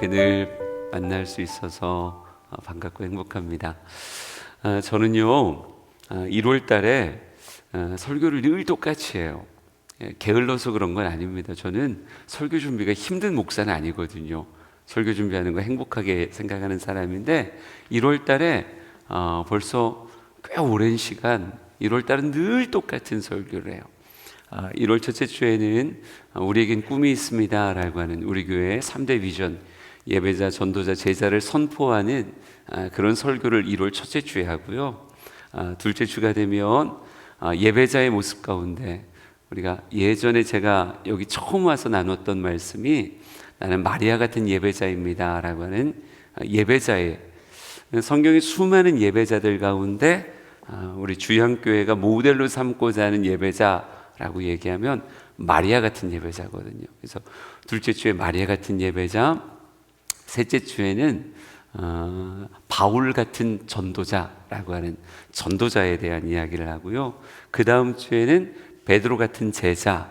이렇게 늘 만날 수 있어서 반갑고 행복합니다. 저는요 1월 달에 설교를 늘 똑같이 해요. 게을러서 그런 건 아닙니다. 저는 설교 준비가 힘든 목사는 아니거든요. 설교 준비하는 거 행복하게 생각하는 사람인데 1월 달에 벌써 꽤 오랜 시간 1월 달은 늘 똑같은 설교를 해요. 1월 첫째 주에는 우리에겐 꿈이 있습니다 라고 하는 우리 교회의 3대 비전, 예배자, 전도자, 제자를 선포하는 그런 설교를 1월 첫째 주에 하고요. 둘째 주가 되면 예배자의 모습 가운데 우리가 예전에 제가 여기 처음 와서 나눴던 말씀이 나는 마리아 같은 예배자입니다 라고 하는 예배자의, 성경의 수많은 예배자들 가운데 우리 주양교회가 모델로 삼고자 하는 예배자라고 얘기하면 마리아 같은 예배자거든요. 그래서 둘째 주에 마리아 같은 예배자, 셋째 주에는 바울 같은 전도자라고 하는 전도자에 대한 이야기를 하고요. 그 다음 주에는 베드로 같은 제자.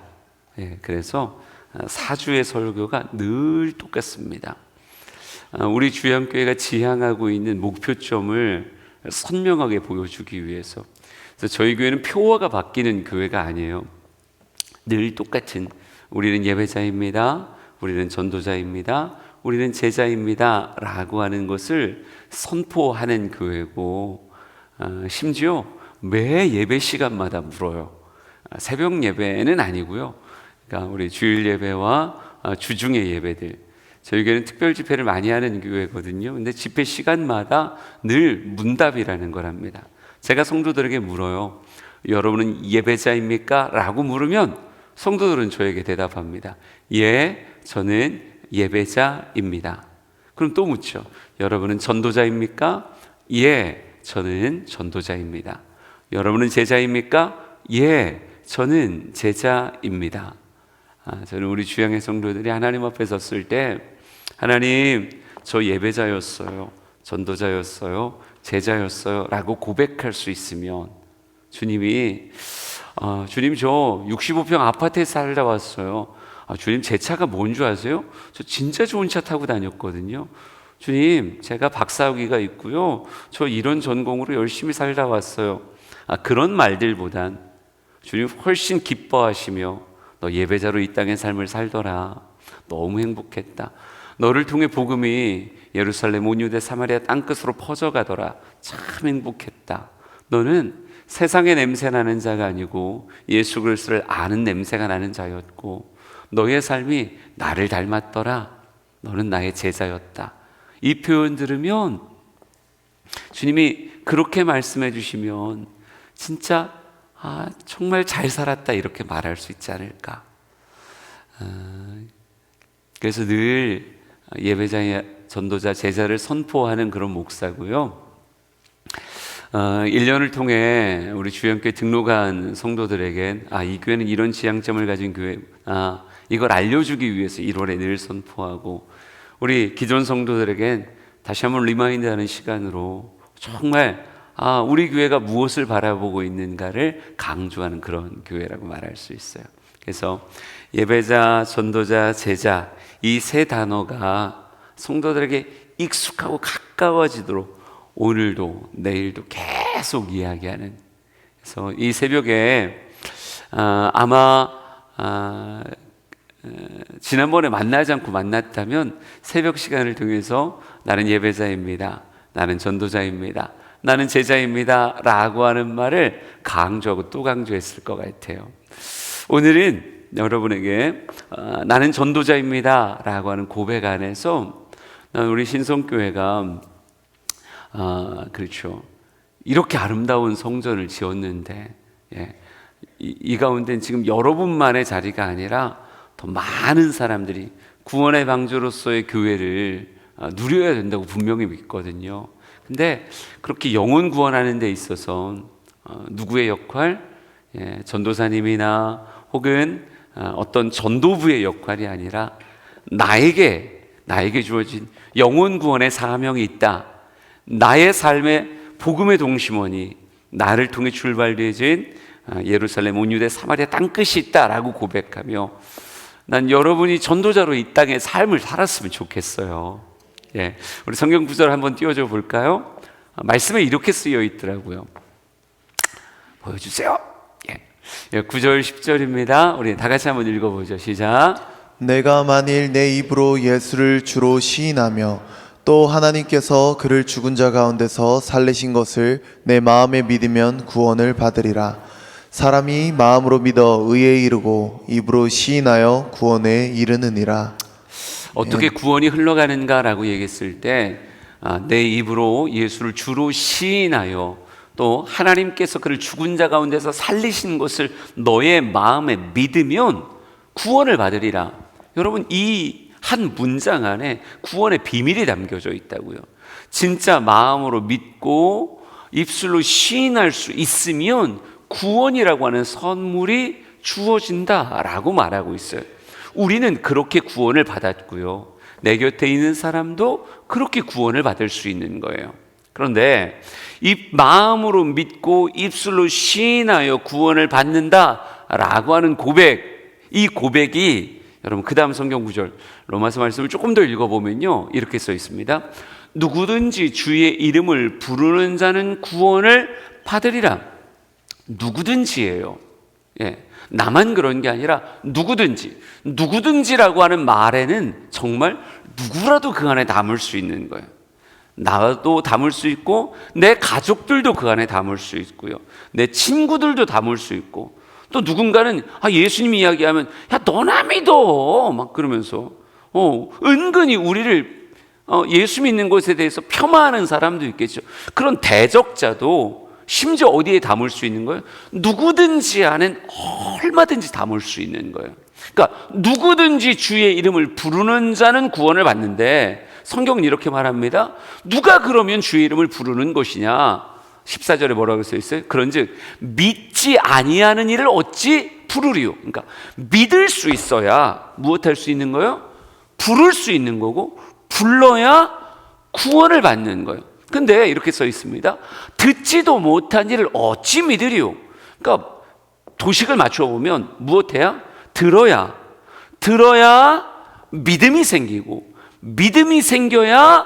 그래서 4주의 설교가 늘 똑같습니다. 우리 주양교회가 지향하고 있는 목표점을 선명하게 보여주기 위해서. 그래서 저희 교회는 표어가 바뀌는 교회가 아니에요. 늘 똑같은, 우리는 예배자입니다, 우리는 전도자입니다, 우리는 제자입니다 라고 하는 것을 선포하는 교회고, 심지어 매 예배 시간마다 물어요. 새벽 예배는 아니고요. 그러니까 우리 주일 예배와 주중의 예배들, 저희 교회는 특별 집회를 많이 하는 교회거든요. 근데 집회 시간마다 늘 문답이라는 걸 합니다. 제가 성도들에게 물어요. 여러분은 예배자입니까? 라고 물으면 성도들은 저에게 대답합니다. 예, 저는 예배자입니다. 그럼 또 묻죠. 여러분은 전도자입니까? 예, 저는 전도자입니다. 여러분은 제자입니까? 예, 저는 제자입니다. 저는 우리 주양의 성도들이 하나님 앞에 섰을 때, 하나님, 저 예배자였어요, 전도자였어요, 제자였어요 라고 고백할 수 있으면 주님이 주님, 저 65평 아파트에 살다 왔어요. 주님, 제 차가 뭔 줄 아세요? 저 진짜 좋은 차 타고 다녔거든요. 주님, 제가 박사학위가 있고요, 저 이런 전공으로 열심히 살다 왔어요. 그런 말들보단 주님 훨씬 기뻐하시며, 너 예배자로 이 땅의 삶을 살더라, 너무 행복했다, 너를 통해 복음이 예루살렘, 온 유대, 사마리아 땅끝으로 퍼져가더라, 참 행복했다. 너는 세상의 냄새 나는 자가 아니고 예수 그리스도를 아는 냄새가 나는 자였고, 너의 삶이 나를 닮았더라, 너는 나의 제자였다. 이 표현 들으면, 주님이 그렇게 말씀해 주시면 진짜 정말 잘 살았다 이렇게 말할 수 있지 않을까. 그래서 늘 예배자, 전도자, 제자를 선포하는 그런 목사고요. 1년을 통해 우리 주양교회 등록한 성도들에겐 이 교회는 이런 지향점을 가진 교회, 이걸 알려주기 위해서 1월에 늘 선포하고, 우리 기존 성도들에겐 다시 한번 리마인드하는 시간으로 정말 우리 교회가 무엇을 바라보고 있는가를 강조하는 그런 교회라고 말할 수 있어요. 그래서 예배자, 전도자, 제자, 이 세 단어가 성도들에게 익숙하고 가까워지도록 오늘도 내일도 계속 이야기하는, 그래서 이 새벽에 아마 지난번에 만나지 않고 만났다면 새벽 시간을 통해서 나는 예배자입니다, 나는 전도자입니다, 나는 제자입니다 라고 하는 말을 강조하고 또 강조했을 것 같아요. 오늘은 여러분에게 나는 전도자입니다 라고 하는 고백 안에서 우리 신성교회가 그렇죠, 이렇게 아름다운 성전을 지었는데, 이 가운데는 지금 여러분만의 자리가 아니라 더 많은 사람들이 구원의 방주로서의 교회를 누려야 된다고 분명히 믿거든요. 근데 그렇게 영혼 구원하는 데 있어서 누구의 역할, 전도사님이나 혹은 어떤 전도부의 역할이 아니라 나에게 주어진 영혼 구원의 사명이 있다. 나의 삶의 복음의 동심원이 나를 통해 출발되어진 예루살렘, 온 유대, 사마리아 땅끝이 있다라고 고백하며 난 여러분이 전도자로 이 땅의 삶을 살았으면 좋겠어요. 예, 우리 성경 구절 한번 띄워줘 볼까요? 말씀에 이렇게 쓰여 있더라고요. 보여주세요. 예, 9절 10절입니다. 우리 다 같이 한번 읽어보죠. 시작. 내가 만일 내 입으로 예수를 주로 시인하며 또 하나님께서 그를 죽은 자 가운데서 살리신 것을 내 마음에 믿으면 구원을 받으리라. 사람이 마음으로 믿어 의에 이르고 입으로 시인하여 구원에 이르느니라. 어떻게 구원이 흘러가는가라고 얘기했을 때 내 입으로 예수를 주로 시인하여 또 하나님께서 그를 죽은 자 가운데서 살리신 것을 너의 마음에 믿으면 구원을 받으리라. 여러분, 이 한 문장 안에 구원의 비밀이 담겨져 있다고요. 진짜 마음으로 믿고 입술로 시인할 수 있으면 구원이라고 하는 선물이 주어진다라고 말하고 있어요. 우리는 그렇게 구원을 받았고요. 내 곁에 있는 사람도 그렇게 구원을 받을 수 있는 거예요. 그런데 이 마음으로 믿고 입술로 시인하여 구원을 받는다라고 하는 고백, 이 고백이 여러분 그 다음 성경 구절 로마서 말씀을 조금 더 읽어보면요, 이렇게 써 있습니다. 누구든지 주의 이름을 부르는 자는 구원을 받으리라. 누구든지예요. 예, 나만 그런 게 아니라 누구든지라고 하는 말에는 정말 누구라도 그 안에 담을 수 있는 거예요. 나도 담을 수 있고 내 가족들도 그 안에 담을 수 있고요, 내 친구들도 담을 수 있고, 또 누군가는 예수님 이야기하면 야 너나 믿어 막 그러면서 은근히 우리를 예수 믿는 것에 대해서 폄하하는 사람도 있겠죠. 그런 대적자도 심지어 어디에 담을 수 있는 거예요? 누구든지 안엔 얼마든지 담을 수 있는 거예요. 그러니까 누구든지 주의 이름을 부르는 자는 구원을 받는데, 성경은 이렇게 말합니다. 누가 그러면 주의 이름을 부르는 것이냐? 14절에 뭐라고 써 있어요? 그런즉 믿지 아니하는 이를 어찌 부르리요? 그러니까 믿을 수 있어야 무엇할 수 있는 거예요? 부를 수 있는 거고, 불러야 구원을 받는 거예요. 근데 이렇게 써 있습니다. 듣지도 못한 이를 어찌 믿으리요? 그러니까 도식을 맞춰 보면 무엇해야? 들어야 믿음이 생기고, 믿음이 생겨야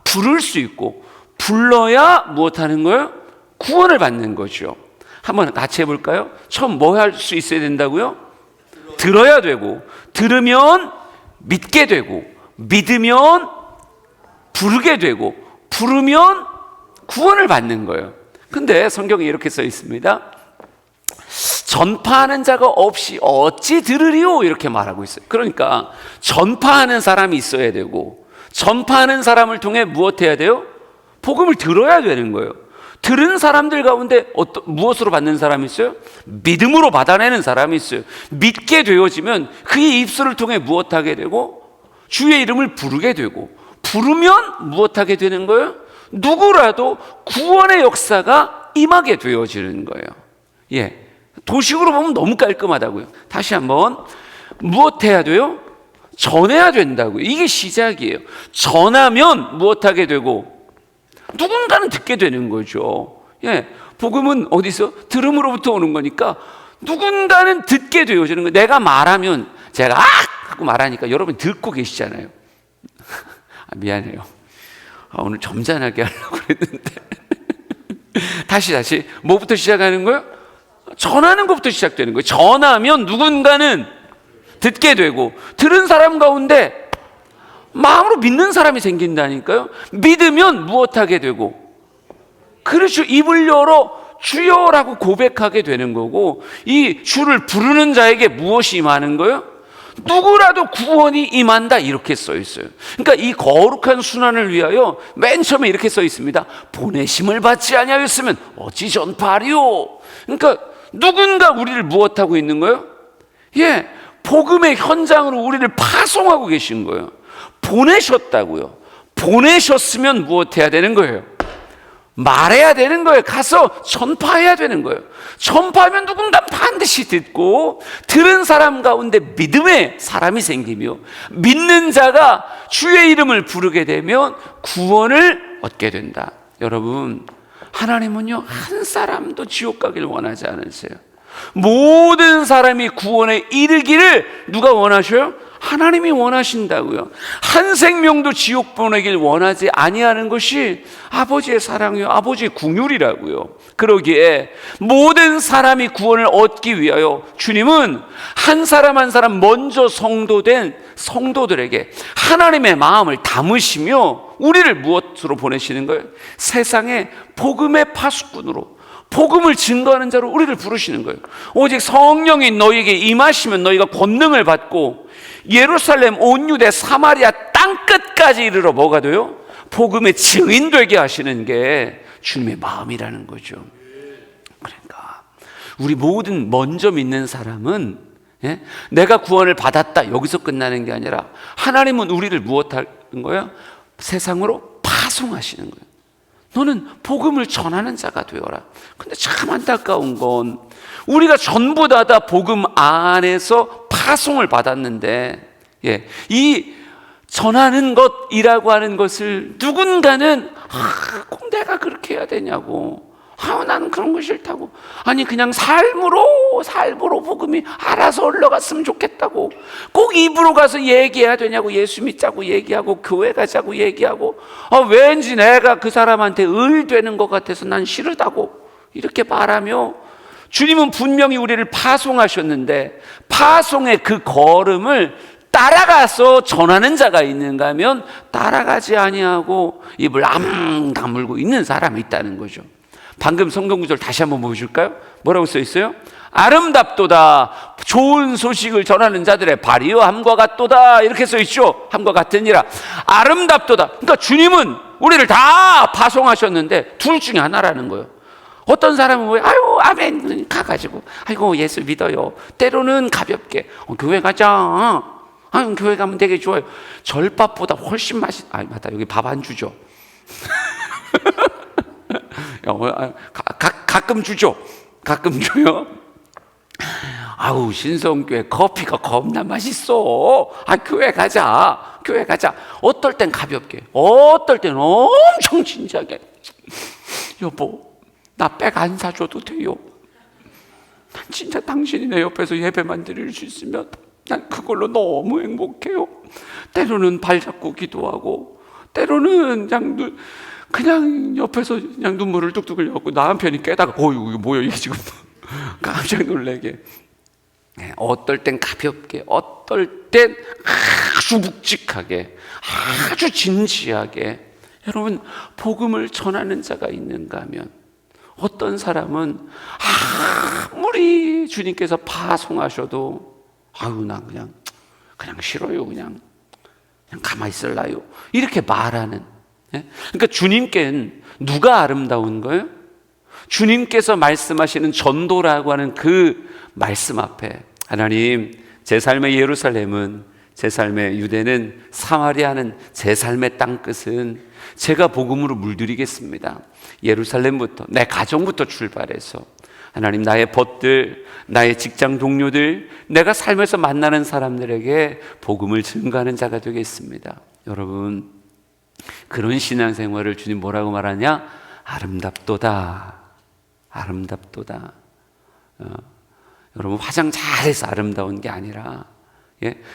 부를 수 있고, 불러야 무엇하는 거예요? 구원을 받는 거죠. 한번 같이 해볼까요? 처음 뭐 할 수 있어야 된다고요? 들어야 되고, 들으면 믿게 되고, 믿으면 부르게 되고, 부르면 구원을 받는 거예요. 근데 성경에 이렇게 써 있습니다. 전파하는 자가 없이 어찌 들으리요? 이렇게 말하고 있어요. 그러니까 전파하는 사람이 있어야 되고, 전파하는 사람을 통해 무엇해야 돼요? 복음을 들어야 되는 거예요. 들은 사람들 가운데 무엇으로 받는 사람이 있어요? 믿음으로 받아내는 사람이 있어요. 믿게 되어지면 그의 입술을 통해 무엇하게 되고, 주의 이름을 부르게 되고, 부르면 무엇하게 되는 거예요? 누구라도 구원의 역사가 임하게 되어지는 거예요. 예, 도식으로 보면 너무 깔끔하다고요. 다시 한번, 무엇해야 돼요? 전해야 된다고요. 이게 시작이에요. 전하면 무엇하게 되고, 누군가는 듣게 되는 거죠. 예, 복음은 어디서? 들음으로부터 오는 거니까 누군가는 듣게 되어지는 거예요. 내가 말하면 제가 하고 말하니까 여러분 듣고 계시잖아요. 미안해요. 오늘 점잖하게 하려고 그랬는데 다시 뭐부터 시작하는 거예요? 전하는 것부터 시작되는 거예요. 전하면 누군가는 듣게 되고, 들은 사람 가운데 마음으로 믿는 사람이 생긴다니까요. 믿으면 무엇하게 되고, 그렇죠, 입을 열어 주여라고 고백하게 되는 거고, 이 주를 부르는 자에게 무엇이 임하는 거예요? 누구라도 구원이 임한다, 이렇게 써 있어요. 그러니까 이 거룩한 순환을 위하여 맨 처음에 이렇게 써 있습니다. 보내심을 받지 아니하였으면 어찌 전파하리요? 그러니까 누군가 우리를 무엇하고 있는 거예요? 예, 복음의 현장으로 우리를 파송하고 계신 거예요. 보내셨다고요. 보내셨으면 무엇해야 되는 거예요? 말해야 되는 거예요. 가서 전파해야 되는 거예요. 전파하면 누군가 반드시 듣고, 들은 사람 가운데 믿음의 사람이 생기며, 믿는 자가 주의 이름을 부르게 되면 구원을 얻게 된다. 여러분, 하나님은요 한 사람도 지옥 가기를 원하지 않으세요. 모든 사람이 구원에 이르기를 누가 원하셔요? 하나님이 원하신다고요. 한 생명도 지옥 보내길 원하지 아니하는 것이 아버지의 사랑이요, 아버지의 긍휼이라고요. 그러기에 모든 사람이 구원을 얻기 위하여 주님은 한 사람 한 사람 먼저 성도된 성도들에게 하나님의 마음을 담으시며 우리를 무엇으로 보내시는 거예요? 세상에 복음의 파수꾼으로, 복음을 증거하는 자로 우리를 부르시는 거예요. 오직 성령이 너희에게 임하시면 너희가 권능을 받고 예루살렘, 온 유대, 사마리아 땅끝까지 이르러 뭐가 돼요? 복음의 증인 되게 하시는 게 주님의 마음이라는 거죠. 그러니까 우리 모든 먼저 믿는 사람은, 예? 내가 구원을 받았다 여기서 끝나는 게 아니라 하나님은 우리를 무엇하는 거예요? 세상으로 파송하시는 거예요. 너는 복음을 전하는 자가 되어라. 근데 참 안타까운 건 우리가 전부 다 복음 안에서 파송을 받았는데, 예, 이 전하는 것이라고 하는 것을 누군가는 꼭 내가 그렇게 해야 되냐고, 나는 그런 거 싫다고, 아니 그냥 삶으로 복음이 알아서 올라갔으면 좋겠다고, 꼭 입으로 가서 얘기해야 되냐고, 예수 믿자고 얘기하고 교회 가자고 얘기하고, 왠지 내가 그 사람한테 을 되는 것 같아서 난 싫다고 이렇게 말하며, 주님은 분명히 우리를 파송하셨는데 파송의 그 걸음을 따라가서 전하는 자가 있는가 하면 따라가지 아니하고 입을 암 다물고 있는 사람이 있다는 거죠. 방금 성경 구절 다시 한번 보여줄까요? 뭐라고 써 있어요? 아름답도다 좋은 소식을 전하는 자들의 발이요 함과 같도다, 이렇게 써 있죠. 함과 같으니라. 아름답도다. 그러니까 주님은 우리를 다 파송하셨는데 둘 중에 하나라는 거예요. 어떤 사람은 왜 아유 아멘 가가지고 아이고 예수 믿어요. 때로는 가볍게 교회 가자. 교회 가면 되게 좋아요. 절밥보다 훨씬 맞다. 여기 밥 안 주죠. 가끔 주죠. 가끔 줘요. 아우 신성교회 커피가 겁나 맛있어. 교회 가자. 교회 가자. 어떨 땐 가볍게, 어떨 땐 엄청 진지하게. 여보, 나 백 안 사줘도 돼요. 난 진짜 당신이 내 옆에서 예배만 드릴 수 있으면 난 그걸로 너무 행복해요. 때로는 발 잡고 기도하고, 때로는 그냥 옆에서 그냥 눈물을 뚝뚝 흘려갖고 남편이 깨다가 이거 뭐야 이게 지금 깜짝 놀래게. 어떨 땐 가볍게, 어떨 땐 아주 묵직하게, 아주 진지하게. 여러분, 복음을 전하는 자가 있는가 하면 어떤 사람은 아무리 주님께서 파송하셔도 나 그냥 싫어요. 그냥 가만히 있을라요. 이렇게 말하는. 그러니까 주님께는 누가 아름다운 거예요? 주님께서 말씀하시는 전도라고 하는 그 말씀 앞에 하나님, 제 삶의 예루살렘은, 제 삶의 유대는, 사마리아는, 제 삶의 땅끝은 제가 복음으로 물들이겠습니다. 예루살렘부터, 내 가정부터 출발해서 하나님, 나의 벗들, 나의 직장 동료들, 내가 삶에서 만나는 사람들에게 복음을 증거하는 자가 되겠습니다. 여러분, 그런 신앙생활을 주님 뭐라고 말하냐? 아름답도다. 아름답도다. 여러분, 화장 잘해서 아름다운 게 아니라,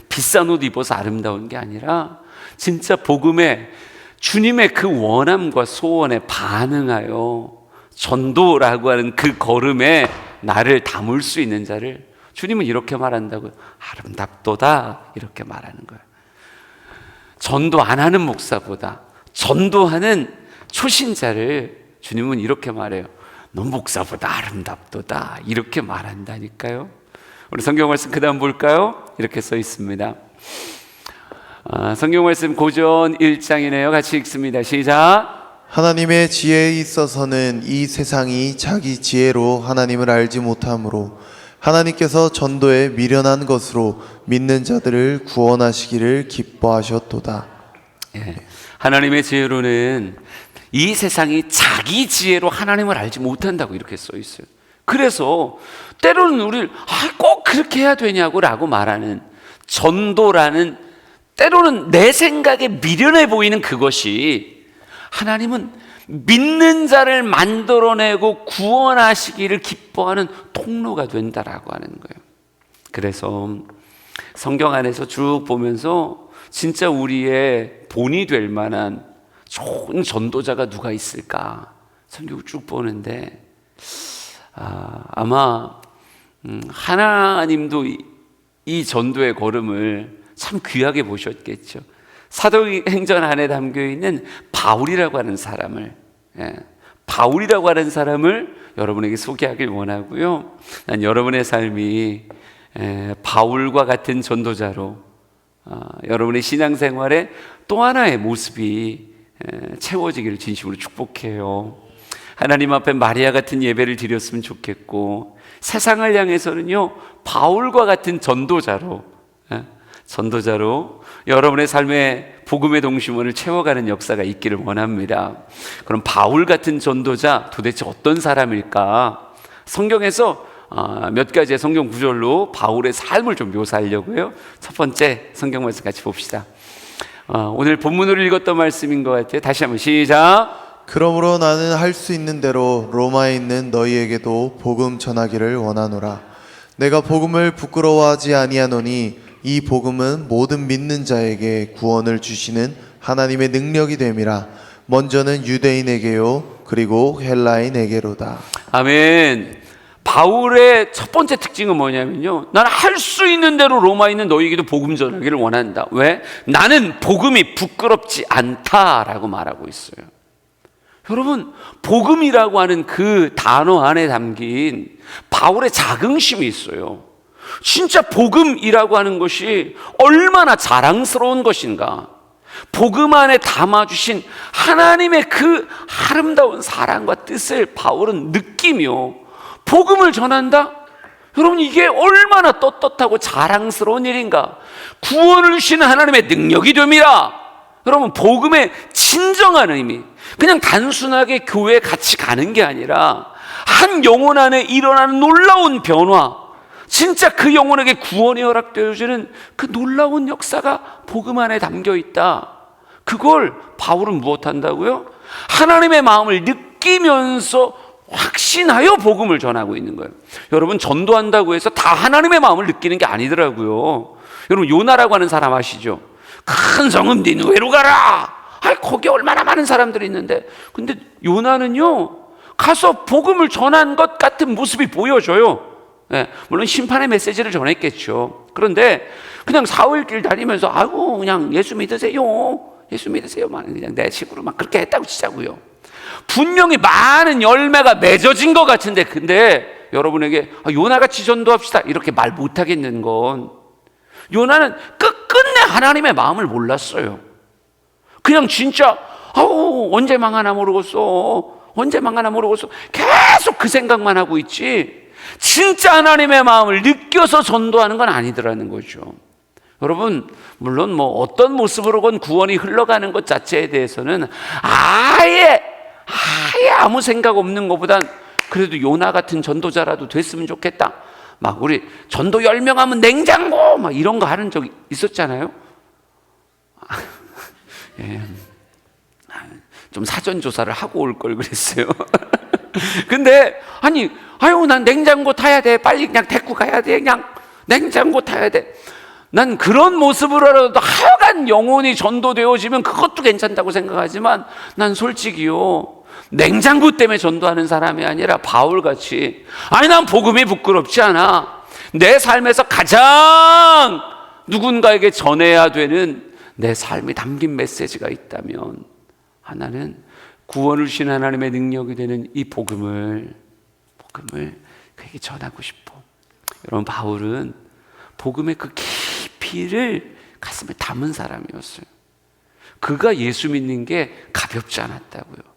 비싼 옷 입어서 아름다운 게 아니라 진짜 복음에 주님의 그 원함과 소원에 반응하여 전도라고 하는 그 걸음에 나를 담을 수 있는 자를 주님은 이렇게 말한다고요. 아름답도다, 이렇게 말하는 거예요. 전도 안 하는 목사보다 전도하는 초신자를 주님은 이렇게 말해요. 너 목사보다 아름답도다, 이렇게 말한다니까요. 우리 성경 말씀 그 다음 볼까요? 이렇게 써 있습니다. 성경 말씀 고전 1장이네요. 같이 읽습니다. 시작. 하나님의 지혜에 있어서는 이 세상이 자기 지혜로 하나님을 알지 못하므로 하나님께서 전도에 미련한 것으로 믿는 자들을 구원하시기를 기뻐하셨도다. 하나님의 지혜로는 이 세상이 자기 지혜로 하나님을 알지 못한다고 이렇게 써 있어요. 그래서 때로는 우리를 꼭 그렇게 해야 되냐고 라고 말하는 전도라는, 때로는 내 생각에 미련해 보이는 그것이 하나님은 믿는 자를 만들어내고 구원하시기를 기뻐하는 통로가 된다라고 하는 거예요. 그래서 성경 안에서 쭉 보면서 진짜 우리의 본이 될 만한 좋은 전도자가 누가 있을까 성경을 쭉 보는데 아마 하나님도 이 전도의 걸음을 참 귀하게 보셨겠죠. 사도행전 안에 담겨있는 바울이라고 하는 사람을 바울이라고 하는 사람을 여러분에게 소개하길 원하고요. 난 여러분의 삶이 바울과 같은 전도자로 여러분의 신앙생활에 또 하나의 모습이 채워지기를 진심으로 축복해요. 하나님 앞에 마리아 같은 예배를 드렸으면 좋겠고, 세상을 향해서는요 바울과 같은 전도자로 여러분의 삶에 복음의 동심원을 채워가는 역사가 있기를 원합니다. 그럼 바울 같은 전도자 도대체 어떤 사람일까? 성경에서 몇 가지의 성경 구절로 바울의 삶을 좀 묘사하려고요. 첫 번째 성경 말씀 같이 봅시다. 오늘 본문으로 읽었던 말씀인 것 같아요. 다시 한번 시작. 그러므로 나는 할 수 있는 대로 로마에 있는 너희에게도 복음 전하기를 원하노라. 내가 복음을 부끄러워하지 아니하노니 이 복음은 모든 믿는 자에게 구원을 주시는 하나님의 능력이 됨이라. 먼저는 유대인에게요 그리고 헬라인에게로다. 아멘. 바울의 첫 번째 특징은 뭐냐면요, 나는 할 수 있는 대로 로마에 있는 너희에게도 복음 전하기를 원한다. 왜? 나는 복음이 부끄럽지 않다라고 말하고 있어요. 여러분, 복음이라고 하는 그 단어 안에 담긴 바울의 자긍심이 있어요. 진짜 복음이라고 하는 것이 얼마나 자랑스러운 것인가. 복음 안에 담아주신 하나님의 그 아름다운 사랑과 뜻을 바울은 느끼며 복음을 전한다? 여러분, 이게 얼마나 떳떳하고 자랑스러운 일인가. 구원을 주시는 하나님의 능력이 됨이라. 여러분, 복음의 진정한 의미, 그냥 단순하게 교회에 같이 가는 게 아니라 한 영혼 안에 일어나는 놀라운 변화, 진짜 그 영혼에게 구원이 허락되어지는 그 놀라운 역사가 복음 안에 담겨 있다. 그걸 바울은 무엇한다고요? 하나님의 마음을 느끼면서 확신하여 복음을 전하고 있는 거예요. 여러분, 전도한다고 해서 다 하나님의 마음을 느끼는 게 아니더라고요. 여러분, 요나라고 하는 사람 아시죠? 큰 성읍 니느웨로 가라. 거기 얼마나 많은 사람들이 있는데, 근데 요나는요 가서 복음을 전한 것 같은 모습이 보여져요. 물론 심판의 메시지를 전했겠죠. 그런데 그냥 사흘길 다니면서 아이고 그냥 예수 믿으세요, 예수 믿으세요, 그냥 내 식으로 막 그렇게 했다고 치자고요. 분명히 많은 열매가 맺어진 것 같은데, 근데 여러분에게 요나같이 전도합시다 이렇게 말 못하겠는 건, 요나는 끝끝내 하나님의 마음을 몰랐어요. 그냥 진짜 언제 망하나 모르겠어, 언제 망하나 모르겠어, 계속 그 생각만 하고 있지 진짜 하나님의 마음을 느껴서 전도하는 건 아니더라는 거죠. 여러분, 물론 뭐 어떤 모습으로건 구원이 흘러가는 것 자체에 대해서는 아예 아무 생각 없는 것보단 그래도 요나 같은 전도자라도 됐으면 좋겠다. 막 우리 전도 10명 하면 냉장고 막 이런 거 하는 적 있었잖아요. 예. 좀 사전 조사를 하고 올 걸 그랬어요. 근데 난 냉장고 타야 돼, 빨리 그냥 데리고 가야 돼, 그냥 냉장고 타야 돼. 난 그런 모습으로라도 하여간 영혼이 전도되어지면 그것도 괜찮다고 생각하지만, 난 솔직히요 냉장고 때문에 전도하는 사람이 아니라 바울같이 난 복음이 부끄럽지 않아. 내 삶에서 가장 누군가에게 전해야 되는 내 삶이 담긴 메시지가 있다면 하나는 구원을 주신 하나님의 능력이 되는 이 복음을 그에게 전하고 싶어. 여러분, 바울은 복음의 그 깊이를 가슴에 담은 사람이었어요. 그가 예수 믿는 게 가볍지 않았다고요.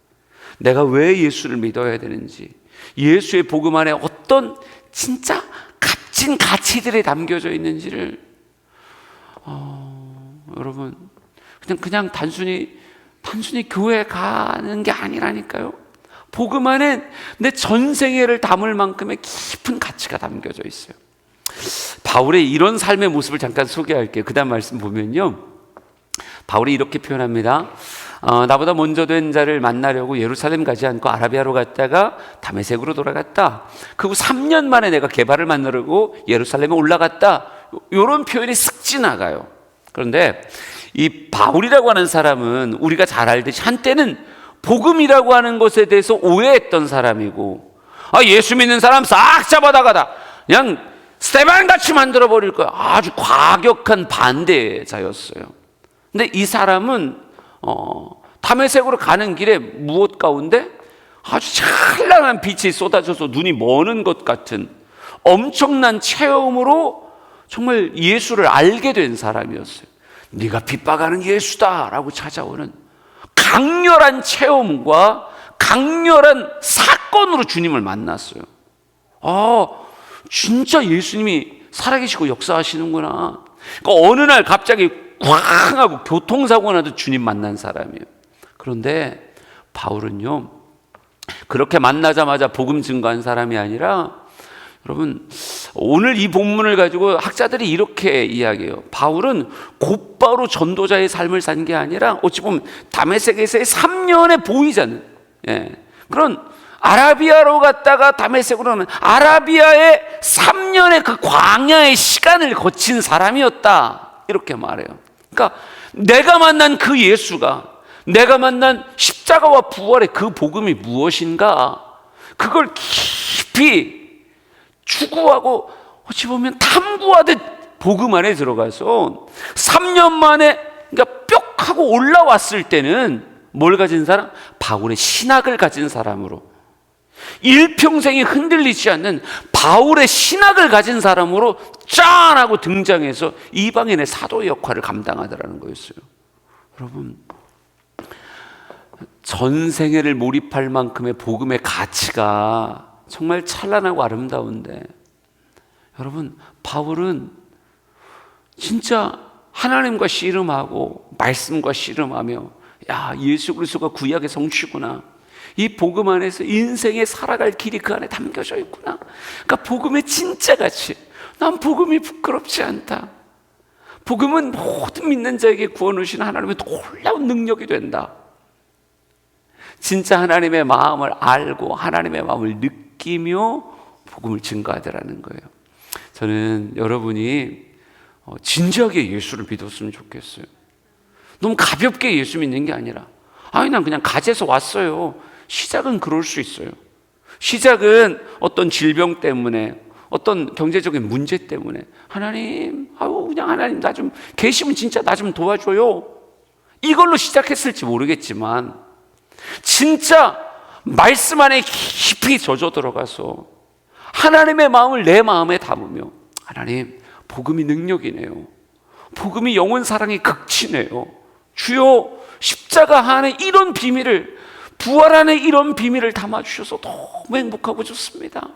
내가 왜 예수를 믿어야 되는지, 예수의 복음 안에 어떤 진짜 값진 가치들이 담겨져 있는지를 여러분, 그냥 단순히 교회 가는 게 아니라니까요. 복음 안에 내 전생애를 담을 만큼의 깊은 가치가 담겨져 있어요. 바울의 이런 삶의 모습을 잠깐 소개할게요. 그 다음 말씀 보면요, 바울이 이렇게 표현합니다. 나보다 먼저 된 자를 만나려고 예루살렘 가지 않고 아라비아로 갔다가 다메섹으로 돌아갔다. 그리고 3년 만에 내가 게바를 만나려고 예루살렘에 올라갔다. 이런 표현이 쓱 지나가요. 그런데 이 바울이라고 하는 사람은 우리가 잘 알듯이 한때는 복음이라고 하는 것에 대해서 오해했던 사람이고, 예수 믿는 사람 싹 잡아다가다 그냥 스테반 같이 만들어 버릴 거야. 아주 과격한 반대자였어요. 근데 이 사람은 다메섹으로 가는 길에 무엇 가운데 아주 찬란한 빛이 쏟아져서 눈이 머는 것 같은 엄청난 체험으로 정말 예수를 알게 된 사람이었어요. 네가 핍박하는 예수다라고 찾아오는 강렬한 체험과 강렬한 사건으로 주님을 만났어요. 진짜 예수님이 살아계시고 역사하시는구나. 그러니까 어느 날 갑자기 꽝 하고 교통사고가 나도 주님 만난 사람이에요. 그런데 바울은요, 그렇게 만나자마자 복음 증거한 사람이 아니라, 여러분, 오늘 이 본문을 가지고 학자들이 이렇게 이야기해요. 바울은 곧바로 전도자의 삶을 산 게 아니라 어찌 보면 다메섹에서의 3년의 보이자는, 그런 아라비아로 갔다가 다메섹으로는 아라비아의 3년의 그 광야의 시간을 거친 사람이었다, 이렇게 말해요. 그러니까 내가 만난 그 예수가, 내가 만난 십자가와 부활의 그 복음이 무엇인가, 그걸 깊이 추구하고 어찌 보면 탐구하듯 복음 안에 들어가서 3년 만에, 그러니까 뿅 하고 올라왔을 때는 뭘 가진 사람? 바울의 신학을 가진 사람으로, 일평생이 흔들리지 않는 바울의 신학을 가진 사람으로 짠 하고 등장해서 이방인의 사도 역할을 감당하더라는 거였어요. 여러분, 전생애를 몰입할 만큼의 복음의 가치가 정말 찬란하고 아름다운데, 여러분, 바울은 진짜 하나님과 씨름하고 말씀과 씨름하며, 예수 그리스도가 구약의 성취구나, 이 복음 안에서 인생에 살아갈 길이 그 안에 담겨져 있구나. 그러니까 복음의 진짜 가치, 난 복음이 부끄럽지 않다. 복음은 모든 믿는 자에게 구원 주시는 하나님의 놀라운 능력이 된다. 진짜 하나님의 마음을 알고 하나님의 마음을 느끼며 복음을 증거하더라는 거예요. 저는 여러분이 진지하게 예수를 믿었으면 좋겠어요. 너무 가볍게 예수 믿는 게 아니라, 난 그냥 가재에서 왔어요. 시작은 그럴 수 있어요. 시작은 어떤 질병 때문에, 어떤 경제적인 문제 때문에, 하나님, 그냥 하나님 나 좀 계시면 진짜 나 좀 도와줘요, 이걸로 시작했을지 모르겠지만, 진짜 말씀 안에 깊이 젖어 들어가서 하나님의 마음을 내 마음에 담으며, 하나님, 복음이 능력이네요, 복음이 영원 사랑의 극치네요, 주여 십자가 안에 이런 비밀을, 부활 안에 이런 비밀을 담아주셔서 너무 행복하고 좋습니다.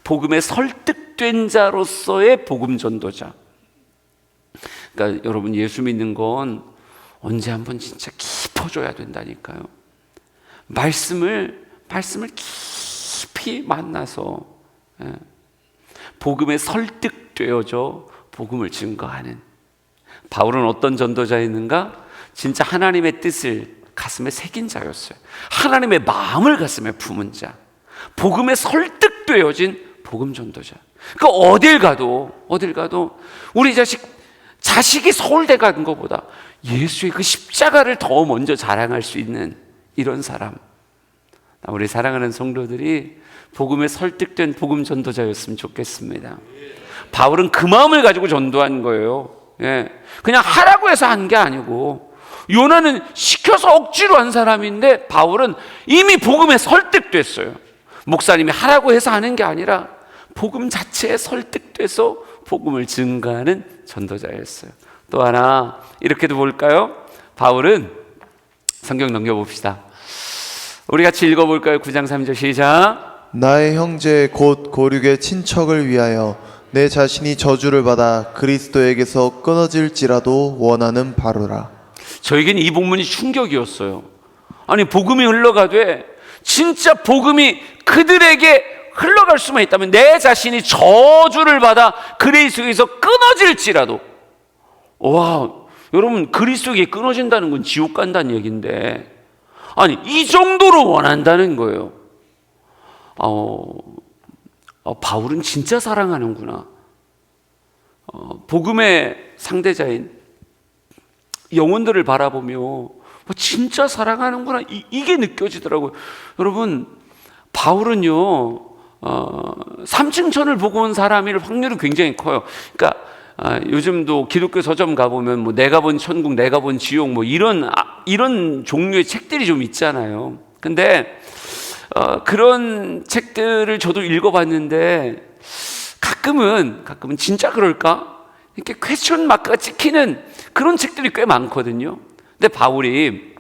복음에 설득된 자로서의 복음 전도자. 그러니까 여러분, 예수 믿는 건 언제 한번 진짜 깊어져야 된다니까요. 말씀을 깊이 만나서 복음에 설득되어져 복음을 증거하는. 바울은 어떤 전도자였는가? 진짜 하나님의 뜻을 가슴에 새긴 자였어요. 하나님의 마음을 가슴에 품은 자, 복음에 설득되어진 복음 전도자. 그러니까 어딜 가도 우리 자식이 서울대 가는 것보다 예수의 그 십자가를 더 먼저 자랑할 수 있는 이런 사람. 우리 사랑하는 성도들이 복음에 설득된 복음 전도자였으면 좋겠습니다. 바울은 그 마음을 가지고 전도한 거예요. 그냥 하라고 해서 한 게 아니고, 요나는 시켜서 억지로 한 사람인데 바울은 이미 복음에 설득됐어요. 목사님이 하라고 해서 하는 게 아니라 복음 자체에 설득돼서 복음을 증거하는 전도자였어요. 또 하나 이렇게도 볼까요? 바울은, 성경 넘겨봅시다. 우리 같이 읽어볼까요? 9장 3절 시작. 나의 형제 곧 고륙의 친척을 위하여 내 자신이 저주를 받아 그리스도에게서 끊어질지라도 원하는 바로라. 저에게는 이 본문이 충격이었어요. 아니, 복음이 흘러가되 진짜 복음이 그들에게 흘러갈 수만 있다면 내 자신이 저주를 받아 그리스도에게서 끊어질지라도, 와, 여러분, 그리스도에게 끊어진다는 건 지옥 간다는 얘기인데, 아니 이 정도로 원한다는 거예요. 바울은 진짜 사랑하는구나. 복음의 상대자인 영혼들을 바라보며 진짜 사랑하는구나, 이게 느껴지더라고요. 여러분, 바울은요 3층천을 보고 온 사람일 확률이 굉장히 커요. 그러니까 요즘도 기독교 서점 가보면 뭐 내가 본 천국, 내가 본 지옥, 뭐 이런 종류의 책들이 좀 있잖아요. 근데 그런 책들을 저도 읽어봤는데 가끔은 진짜 그럴까? 이렇게 퀘스천 마크가 찍히는 그런 책들이 꽤 많거든요. 근데 바울이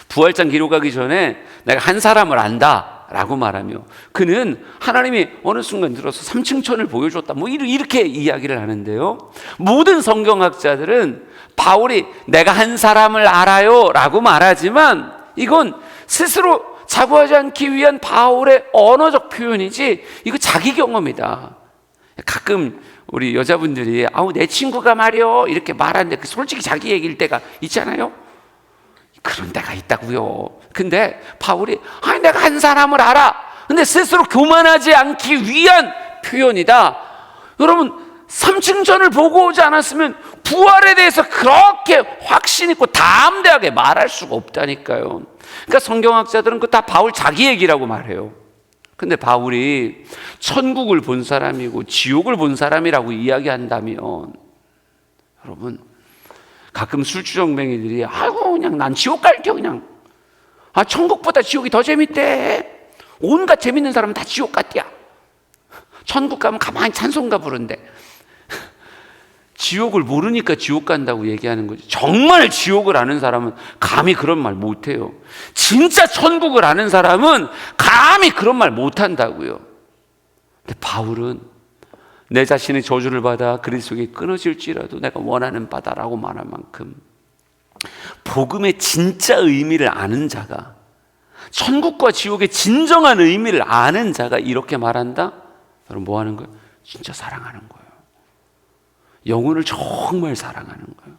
부활장 기록하기 전에 내가 한 사람을 안다 라고 말하며, 그는 하나님이 어느 순간 들어서 3층천을 보여줬다, 뭐 이렇게 이야기를 하는데요, 모든 성경학자들은 바울이 내가 한 사람을 알아요 라고 말하지만 이건 스스로 자부하지 않기 위한 바울의 언어적 표현이지, 이거 자기 경험이다. 가끔 우리 여자분들이 내 친구가 말이요 이렇게 말하는데 솔직히 자기 얘기일 때가 있잖아요. 그런 데가 있다고요. 근데 바울이 내가 한 사람을 알아, 근데 스스로 교만하지 않기 위한 표현이다. 여러분, 3층전을 보고 오지 않았으면 부활에 대해서 그렇게 확신 있고 담대하게 말할 수가 없다니까요. 그러니까 성경학자들은 그거 다 바울 자기 얘기라고 말해요. 근데 바울이 천국을 본 사람이고 지옥을 본 사람이라고 이야기한다면, 여러분, 가끔 술주정뱅이들이 그냥 난 지옥 갈게요, 그냥. 천국보다 지옥이 더 재밌대. 온갖 재밌는 사람은 다 지옥 같대야. 천국 가면 가만히 찬송가 부른대. 지옥을 모르니까 지옥 간다고 얘기하는 거지. 정말 지옥을 아는 사람은 감히 그런 말 못해요. 진짜 천국을 아는 사람은 감히 그런 말 못한다고요. 근데 바울은 내 자신의 저주를 받아 그리스도에게 끊어질지라도 내가 원하는 바다라고 말할 만큼 복음의 진짜 의미를 아는 자가, 천국과 지옥의 진정한 의미를 아는 자가 이렇게 말한다? 여러분, 뭐 하는 거예요? 진짜 사랑하는 거예요. 영혼을 정말 사랑하는 거예요.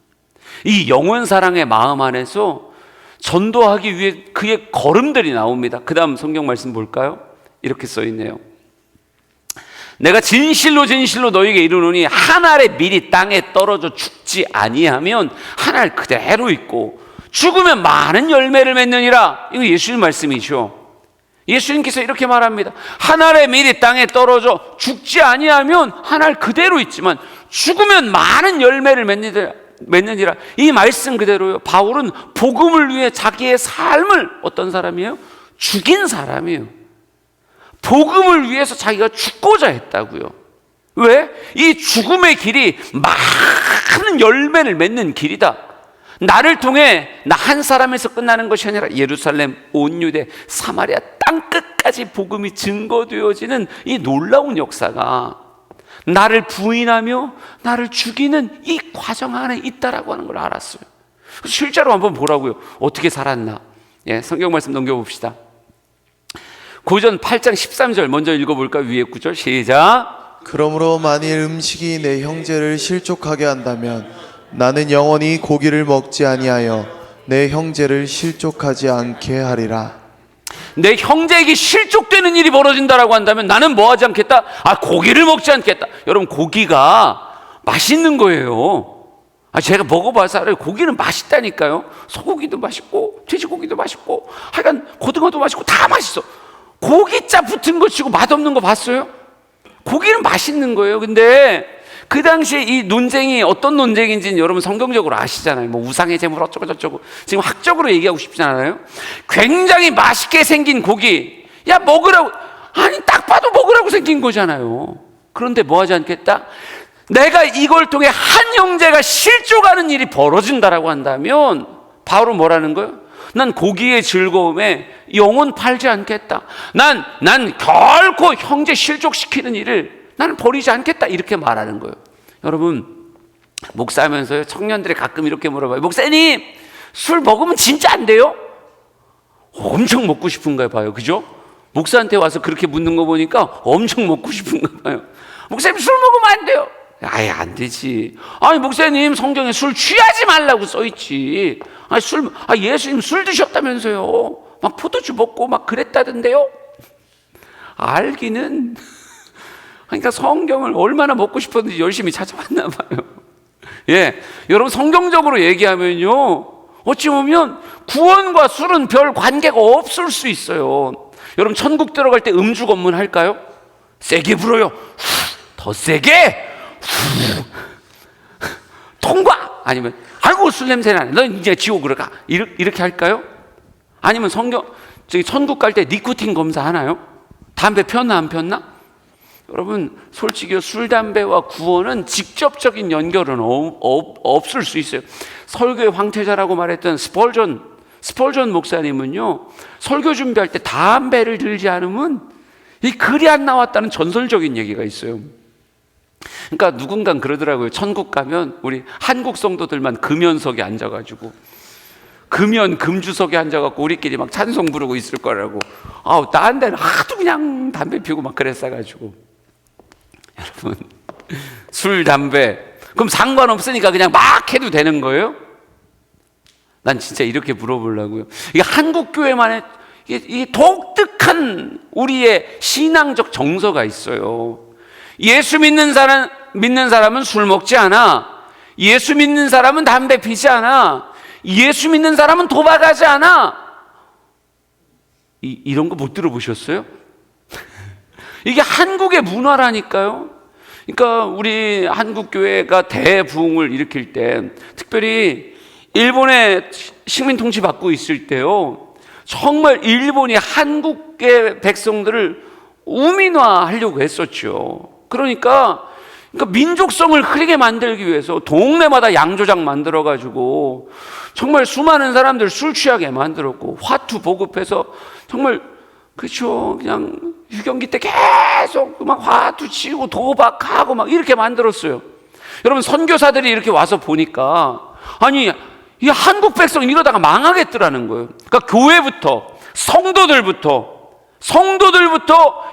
이 영혼 사랑의 마음 안에서 전도하기 위해 그의 걸음들이 나옵니다. 그 다음 성경 말씀 볼까요? 이렇게 써 있네요. 내가 진실로 진실로 너희에게 이르노니 한 알의 밀이 땅에 떨어져 죽지 아니하면 한 알 그대로 있고 죽으면 많은 열매를 맺느니라. 이거 예수님 말씀이죠. 예수님께서 이렇게 말합니다. 한 알의 밀이 땅에 떨어져 죽지 아니하면 한 알 그대로 있지만 죽으면 많은 열매를 맺느니라. 이 말씀 그대로요. 바울은 복음을 위해 자기의 삶을 어떤 사람이에요? 죽인 사람이에요. 복음을 위해서 자기가 죽고자 했다고요. 왜? 이 죽음의 길이 많은 열매를 맺는 길이다. 나를 통해 나 한 사람에서 끝나는 것이 아니라 예루살렘, 온 유대, 사마리아 땅끝까지 복음이 증거되어지는 이 놀라운 역사가 나를 부인하며 나를 죽이는 이 과정 안에 있다라고 하는 걸 알았어요. 실제로 한번 보라고요. 어떻게 살았나. 성경 말씀 넘겨봅시다. 고전 8장 13절 먼저 읽어볼까요? 위에 구절 시작. 그러므로 만일 음식이 내 형제를 실족하게 한다면 나는 영원히 고기를 먹지 아니하여 내 형제를 실족하지 않게 하리라. 내 형제에게 실족되는 일이 벌어진다라고 한다면 나는 뭐 하지 않겠다? 고기를 먹지 않겠다. 여러분, 고기가 맛있는 거예요. 제가 먹어봐서 알아요. 고기는 맛있다니까요. 소고기도 맛있고 돼지고기도 맛있고 하여간 고등어도 맛있고 다 맛있어. 고기자 붙은 거 치고 맛없는 거 봤어요? 고기는 맛있는 거예요. 근데 그 당시에 이 논쟁이 어떤 논쟁인지는 여러분 성경적으로 아시잖아요. 뭐 우상의 제물 어쩌고 저쩌고. 지금 학적으로 얘기하고 싶지 않아요? 굉장히 맛있게 생긴 고기, 먹으라고, 딱 봐도 먹으라고 생긴 거잖아요. 그런데 뭐 하지 않겠다? 내가 이걸 통해 한 형제가 실족하는 일이 벌어진다라고 한다면 바울은 뭐라는 거예요? 난 고기의 즐거움에 영혼 팔지 않겠다. 난 결코 형제 실족시키는 일을 나는 버리지 않겠다. 이렇게 말하는 거예요. 여러분, 목사하면서요, 청년들이 가끔 이렇게 물어봐요. 목사님, 술 먹으면 진짜 안 돼요? 엄청 먹고 싶은가 봐요. 그죠? 목사한테 와서 그렇게 묻는 거 보니까 엄청 먹고 싶은가 봐요. 목사님, 술 먹으면 안 돼요. 아예 안 되지. 아니 목사님, 성경에 술 취하지 말라고 써 있지. 예수님 술 드셨다면서요. 막 포도주 먹고 막 그랬다던데요. 알기는. 그러니까 성경을 얼마나 먹고 싶었는지 열심히 찾아봤나 봐요. 예, 여러분 성경적으로 얘기하면요, 어찌 보면 구원과 술은 별 관계가 없을 수 있어요. 여러분 천국 들어갈 때 음주 검문 할까요? 세게 불어요. 더 세게. 통과. 아니면 아이고 술 냄새 나네, 너 이제 지옥으로 가. 이렇게 할까요? 아니면 천국 갈 때 니코틴 검사 하나요? 담배 폈나 안 폈나? 여러분 솔직히 술, 담배와 구원은 직접적인 연결은 없을 수 있어요. 설교의 황태자라고 말했던 스펄전 목사님은요, 설교 준비할 때 담배를 들지 않으면 이 글이 안 나왔다는 전설적인 얘기가 있어요. 그러니까 누군가 그러더라고요. 천국 가면 우리 한국 성도들만 금연석에 앉아가지고, 금주석에 앉아갖고 우리끼리 막 찬송 부르고 있을 거라고. 딴 데는 하도 그냥 담배 피우고 막 그랬어가지고. 여러분 술, 담배 그럼 상관없으니까 그냥 막 해도 되는 거예요? 난 진짜 이렇게 물어보려고요. 이게 한국 교회만의 이게 독특한 우리의 신앙적 정서가 있어요. 예수 믿는 사람은 술 먹지 않아. 예수 믿는 사람은 담배 피지 않아. 예수 믿는 사람은 도박하지 않아. 이런 거 못 들어보셨어요? 이게 한국의 문화라니까요. 그러니까 우리 한국 교회가 대부흥을 일으킬 때, 특별히 일본의 식민 통치 받고 있을 때요, 정말 일본이 한국의 백성들을 우민화하려고 했었죠. 그러니까 민족성을 흐리게 만들기 위해서 동네마다 양조장 만들어가지고 정말 수많은 사람들 술 취하게 만들었고, 화투 보급해서 정말, 그렇죠, 그냥 유경기 때 계속 막 화투 치고 도박하고 막 이렇게 만들었어요. 여러분 선교사들이 이렇게 와서 보니까, 아니 이 한국 백성 이러다가 망하겠더라는 거예요. 그러니까 교회부터 성도들부터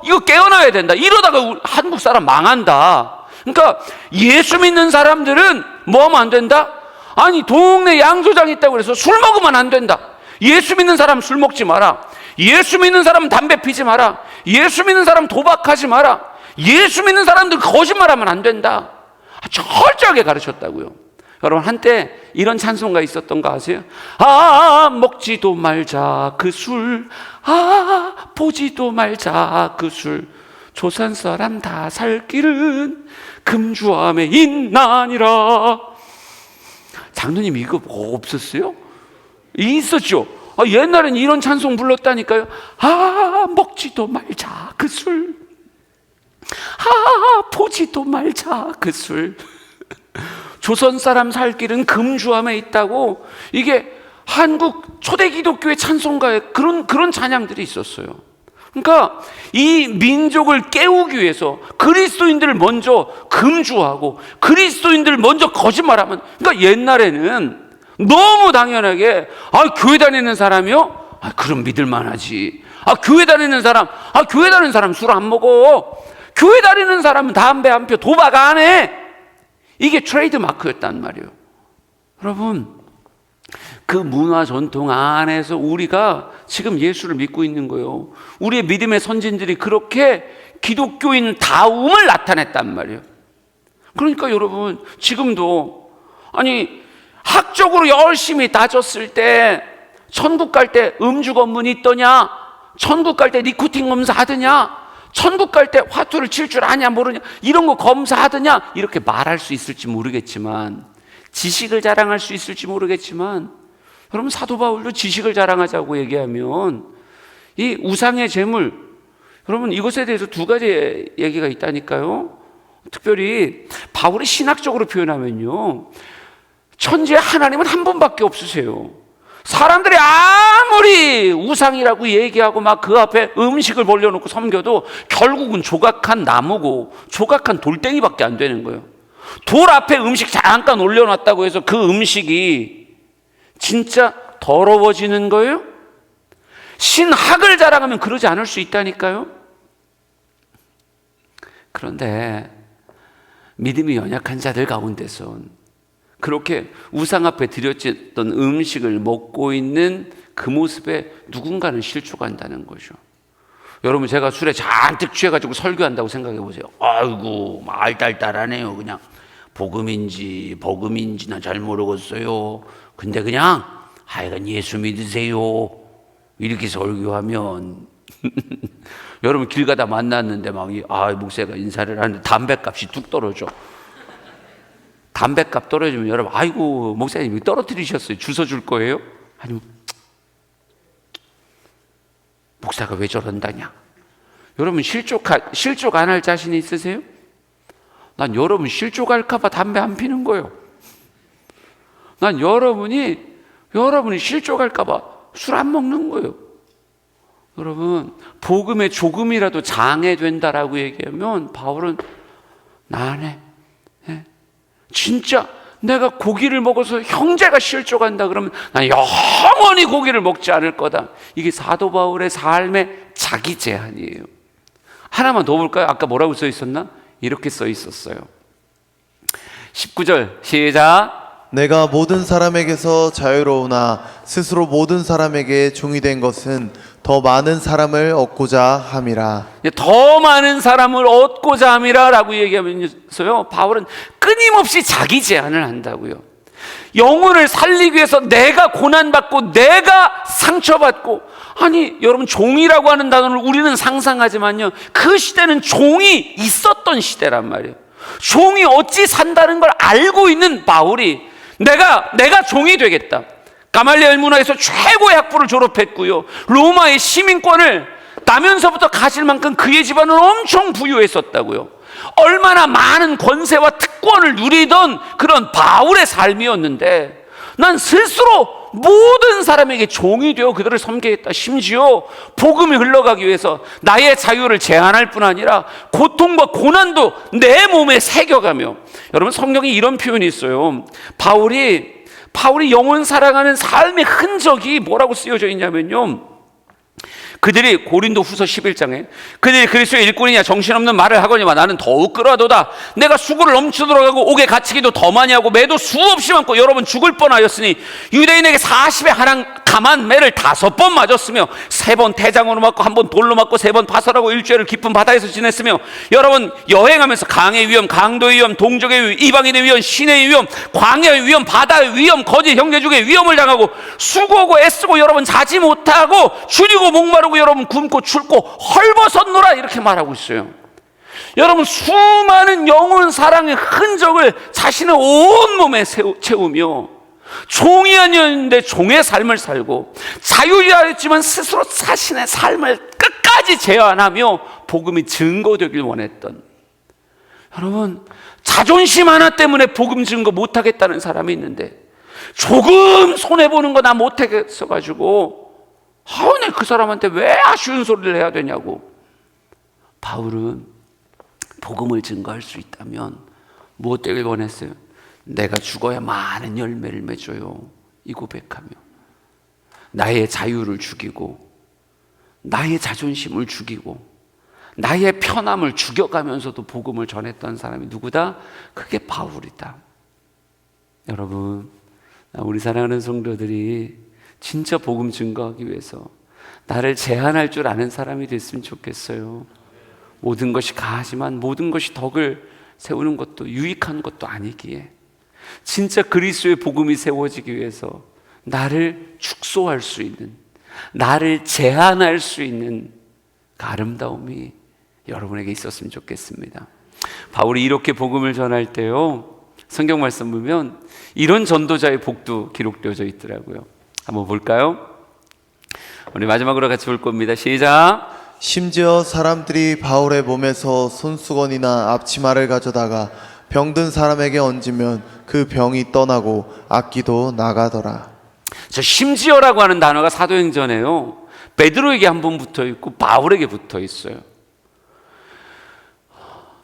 이거 깨어나야 된다. 이러다가 한국 사람 망한다. 그러니까 예수 믿는 사람들은 뭐 하면 안 된다? 아니 동네 양조장 있다고 그래서 술 먹으면 안 된다. 예수 믿는 사람 술 먹지 마라. 예수 믿는 사람 담배 피지 마라. 예수 믿는 사람 도박하지 마라. 예수 믿는 사람들 거짓말하면 안 된다. 철저하게 가르쳤다고요. 여러분 한때 이런 찬송가 있었던 거 아세요? 먹지도 말자 그 술, 보지도 말자 그 술, 조선 사람 다 살 길은 금주암에 있나니라. 장로님 이거 뭐 없었어요? 있었죠. 옛날엔 이런 찬송 불렀다니까요. 먹지도 말자 그 술, 보지도 말자 그 술, 조선 사람 살 길은 금주암에 있다고. 이게 한국 초대 기독교의 찬송가에 그런 찬양들이 있었어요. 그러니까 이 민족을 깨우기 위해서 그리스도인들을 먼저 금주하고 그리스도인들을 먼저 거짓말하면, 그러니까 옛날에는 너무 당연하게 교회 다니는 사람이요? 그럼 믿을만하지. 교회 다니는 사람 술 안 먹어. 교회 다니는 사람은 담배 안 펴, 도박 안 해. 이게 트레이드 마크였단 말이에요. 여러분 그 문화 전통 안에서 우리가 지금 예수를 믿고 있는 거예요. 우리의 믿음의 선진들이 그렇게 기독교인 다움을 나타냈단 말이에요. 그러니까 여러분 지금도 학적으로 열심히 따졌을 때 천국 갈 때 음주 검문이 있더냐, 천국 갈 때 니코틴 검사 하더냐, 천국 갈 때 화투를 칠 줄 아냐 모르냐, 이런 거 검사하더냐, 이렇게 말할 수 있을지 모르겠지만, 지식을 자랑할 수 있을지 모르겠지만, 여러분 사도 바울도 지식을 자랑하자고 얘기하면 이 우상의 제물, 여러분 이것에 대해서 두 가지 얘기가 있다니까요. 특별히 바울이 신학적으로 표현하면요, 천지에 하나님은 한 분밖에 없으세요. 사람들이 아무리 우상이라고 얘기하고 막 그 앞에 음식을 벌려놓고 섬겨도 결국은 조각한 나무고 조각한 돌덩이밖에 안 되는 거예요. 돌 앞에 음식 잠깐 올려놨다고 해서 그 음식이 진짜 더러워지는 거예요? 신학을 자랑하면 그러지 않을 수 있다니까요. 그런데 믿음이 연약한 자들 가운데선 그렇게 우상 앞에 드려졌던 음식을 먹고 있는 그 모습에 누군가는 실족한다는 거죠. 여러분, 제가 술에 잔뜩 취해가지고 설교한다고 생각해 보세요. 아이고, 알딸딸하네요. 그냥 복음인지 버금인지 난 잘 모르겠어요. 근데 그냥 하여간 예수 믿으세요. 이렇게 설교하면 여러분, 길 가다 만났는데 막 목사가 인사를 하는데 담배값이 뚝 떨어져. 담배값 떨어지면 여러분, 아이고 목사님 떨어뜨리셨어요. 주워 줄 거예요? 아니면 목사가 왜 저런다냐? 여러분, 실족 안 할 자신 있으세요? 난 여러분 실족할까 봐 담배 안 피는 거예요. 난 여러분이 실족할까 봐 술 안 먹는 거예요. 여러분, 복음에 조금이라도 장애된다라고 얘기하면 바울은 나 안 해. 진짜 내가 고기를 먹어서 형제가 실족한다 그러면 난 영원히 고기를 먹지 않을 거다. 이게 사도 바울의 삶의 자기 제한이에요. 하나만 더 볼까요? 아까 뭐라고 써 있었나? 이렇게 써 있었어요. 19절 시작. 내가 모든 사람에게서 자유로우나 스스로 모든 사람에게 종이 된 것은 더 많은 사람을 얻고자 함이라. 더 많은 사람을 얻고자 함이라 라고 얘기하면서요, 바울은 끊임없이 자기 제한을 한다고요. 영혼을 살리기 위해서 내가 고난받고 내가 상처받고, 아니 여러분, 종이라고 하는 단어를 우리는 상상하지만요, 그 시대는 종이 있었던 시대란 말이에요. 종이 어찌 산다는 걸 알고 있는 바울이 내가 종이 되겠다. 가말리엘 문화에서 최고의 학부를 졸업했고요, 로마의 시민권을 나면서부터 가질 만큼 그의 집안은 엄청 부유했었다고요. 얼마나 많은 권세와 특권을 누리던 그런 바울의 삶이었는데, 난 스스로 모든 사람에게 종이 되어 그들을 섬기겠다. 심지어 복음이 흘러가기 위해서 나의 자유를 제한할 뿐 아니라 고통과 고난도 내 몸에 새겨가며, 여러분, 성경에 이런 표현이 있어요. 바울이 영혼 사랑하는 삶의 흔적이 뭐라고 쓰여져 있냐면요, 그들이 고린도 후서 11장에 그들이 그리스도의 일꾼이냐 정신없는 말을 하거니와 나는 더욱 끌어도다. 내가 수고를 넘치도록 하고 옥에 갇히기도 더 많이 하고 매도 수없이 많고 여러분 죽을 뻔하였으니 유대인에게 40에 하나 감한 매를 5번 맞았으며 3번 대장으로 맞고 1번 돌로 맞고 3번 파설하고 일주일을 깊은 바다에서 지냈으며 여러분 여행하면서 강의 위험, 강도의 위험, 동족의 위험, 이방인의 위험, 신의 위험, 광야의 위험, 바다의 위험, 거짓 형제중의 위험을 당하고 수고하고 애쓰고 여러분 자지 못하고 줄이고 목마르고 여러분 굶고 춥고 헐벗었노라, 이렇게 말하고 있어요. 여러분, 수많은 영혼 사랑의 흔적을 자신의 온몸에 채우며 종이 아니었는데 종의 삶을 살고 자유이라 했지만 스스로 자신의 삶을 끝까지 제한하며 복음이 증거되길 원했던, 여러분, 자존심 하나 때문에 복음 증거 못하겠다는 사람이 있는데, 조금 손해보는 거 나 못하겠어가지고 내가 그 사람한테 왜 아쉬운 소리를 해야 되냐고. 바울은 복음을 증거할 수 있다면 무엇 되길 원했어요? 내가 죽어야 많은 열매를 맺어요, 이 고백하며 나의 자유를 죽이고 나의 자존심을 죽이고 나의 편함을 죽여가면서도 복음을 전했던 사람이 누구다? 그게 바울이다. 여러분, 우리 사랑하는 성도들이 진짜 복음 증거하기 위해서 나를 제한할 줄 아는 사람이 됐으면 좋겠어요. 모든 것이 가하지만 모든 것이 덕을 세우는 것도 유익한 것도 아니기에 진짜 그리스도의 복음이 세워지기 위해서 나를 축소할 수 있는, 나를 제한할 수 있는 그 아름다움이 여러분에게 있었으면 좋겠습니다. 바울이 이렇게 복음을 전할 때요, 성경 말씀 보면 이런 전도자의 복도 기록되어져 있더라고요. 한번 볼까요? 우리 마지막으로 같이 볼 겁니다. 시작. 심지어 사람들이 바울의 몸에서 손수건이나 앞치마를 가져다가 병든 사람에게 얹으면 그 병이 떠나고 악기도 나가더라. 저 심지어라고 하는 단어가 사도행전에요, 베드로에게 한 번 붙어 있고 바울에게 붙어 있어요.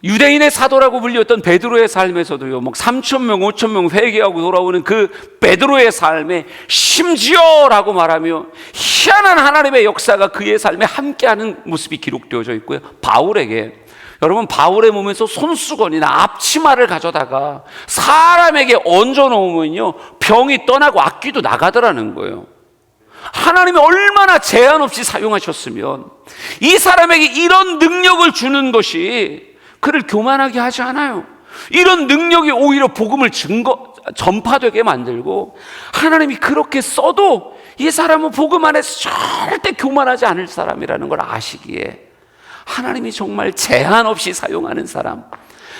유대인의 사도라고 불렸던 베드로의 삶에서도요, 막 3,000명, 5,000명 회개하고 돌아오는 그 베드로의 삶에 심지어라고 말하며 희한한 하나님의 역사가 그의 삶에 함께하는 모습이 기록되어져 있고요, 바울에게 여러분, 바울의 몸에서 손수건이나 앞치마를 가져다가 사람에게 얹어놓으면요, 병이 떠나고 악귀도 나가더라는 거예요. 하나님이 얼마나 제한 없이 사용하셨으면 이 사람에게 이런 능력을 주는 것이 그를 교만하게 하지 않아요. 이런 능력이 오히려 복음을 전파되게 만들고, 하나님이 그렇게 써도 이 사람은 복음 안에서 절대 교만하지 않을 사람이라는 걸 아시기에 하나님이 정말 제한 없이 사용하는 사람,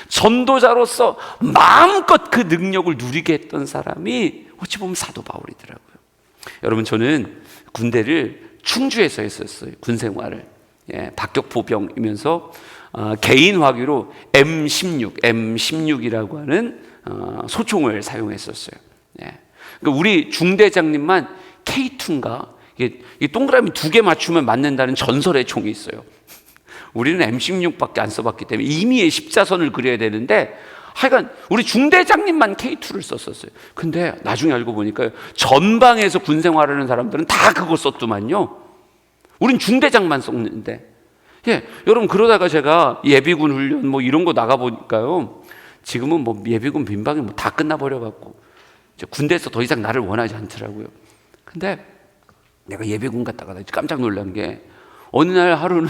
전도자로서 마음껏 그 능력을 누리게 했던 사람이 어찌 보면 사도 바울이더라고요. 여러분, 저는 군대를 충주에서 했었어요. 군 생활을. 박격포병이면서 개인 화기로 M16이라고 하는 소총을 사용했었어요. 그러니까 우리 중대장님만 K2인가, 이게 동그라미 2개 맞추면 맞는다는 전설의 총이 있어요. 우리는 M16밖에 안 써봤기 때문에 임의의 십자선을 그려야 되는데, 하여간 우리 중대장님만 K2를 썼었어요. 근데 나중에 알고 보니까 전방에서 군 생활하는 사람들은 다 그거 썼더만요. 우린 중대장만 썼는데. 여러분, 그러다가 제가 예비군 훈련 뭐 이런 거 나가보니까요, 지금은 뭐 예비군 빈방이 뭐 다 끝나버려갖고 군대에서 더 이상 나를 원하지 않더라고요. 근데 내가 예비군 갔다가 깜짝 놀란 게, 어느 날 하루는